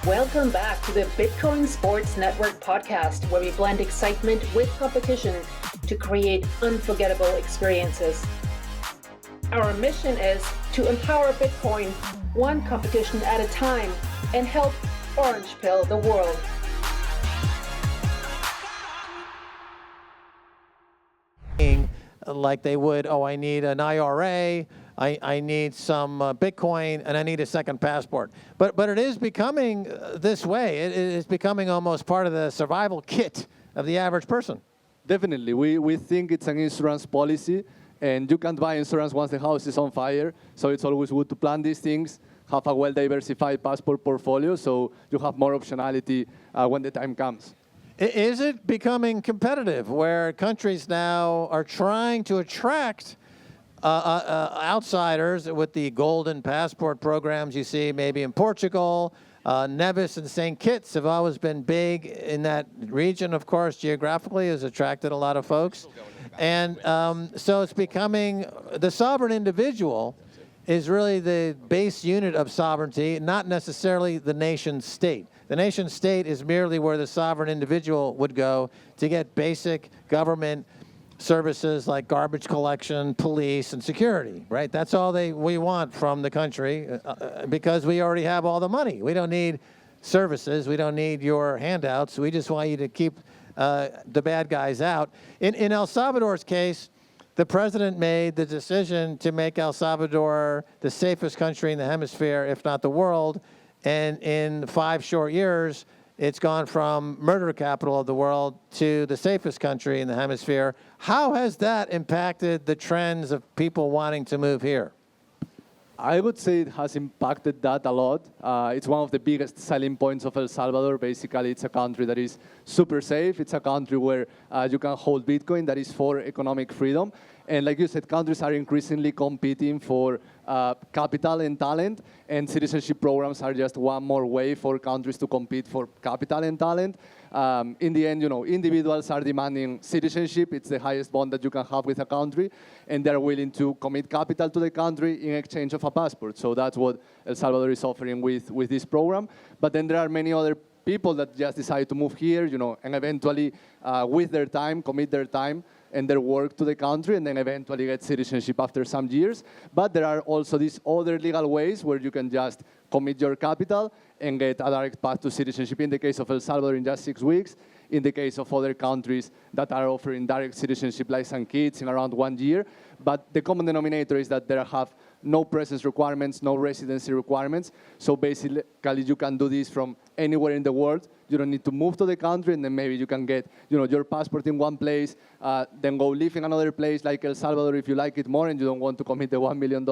Welcome back to the Bitcoin Sports Network podcast, where we blend excitement with competition to create unforgettable experiences. Our mission is to empower Bitcoin one competition at a time and help orange pill the world. Like they would, I need an IRA, I need some Bitcoin, and I need a second passport. But it is becoming this way. It is becoming almost part of the survival kit of the average person. Definitely. We think it's an insurance policy, and you can't buy insurance once the house is on fire. So it's always good to plan these things, have a well-diversified passport portfolio, so you have more optionality when the time comes. Is it becoming competitive where countries now are trying to attract outsiders with the golden passport programs you see maybe in Portugal? Nevis and St. Kitts have always been big in that region, of course, geographically, has attracted a lot of folks. And so it's becoming, the sovereign individual is really the base unit of sovereignty, not necessarily the nation state. The nation state is merely where the sovereign individual would go to get basic government services like garbage collection, police, and security, right? That's all we want from the country because we already have all the money. We don't need services. We don't need your handouts. We just want you to keep the bad guys out. In El Salvador's case, the president made the decision to make El Salvador the safest country in the hemisphere, if not the world. And in 5 short years, it's gone from murder capital of the world to the safest country in the hemisphere. How has that impacted the trends of people wanting to move here? I would say it has impacted that a lot. It's one of the biggest selling points of El Salvador. Basically, it's a country that is super safe. It's a country where you can hold Bitcoin that is for economic freedom. And like you said, countries are increasingly competing for capital and talent, and citizenship programs are just one more way for countries to compete for capital and talent. In the end, individuals are demanding citizenship. It's the highest bond that you can have with a country, and they're willing to commit capital to the country in exchange of a passport. So that's what El Salvador is offering with this program. But then there are many other people that just decide to move here, and eventually, with their time, commit their time and their work to the country, and then eventually get citizenship after some years. But there are also these other legal ways where you can just commit your capital and get a direct path to citizenship. In the case of El Salvador, in just 6 weeks. In the case of other countries that are offering direct citizenship, like St. Kitts, in around 1 year. But the common denominator is that there have no presence requirements, no residency requirements. So basically, you can do this from anywhere in the world. You don't need to move to the country, and then maybe you can get, your passport in one place, then go live in another place like El Salvador if you like it more and you don't want to commit the $1 million.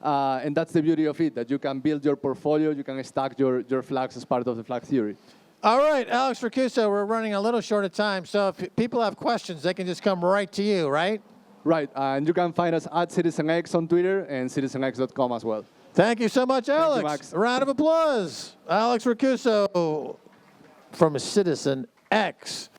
And that's the beauty of it, that you can build your portfolio, you can stack your flags as part of the flag theory. All right, Alex Recouso, we're running a little short of time, so if people have questions, they can just come right to you, right? Right, and you can find us at CitizenX on Twitter and citizenx.com as well. Thank you so much, Alex. Thank you, Max. A round of applause. Alex Recouso from Citizen X.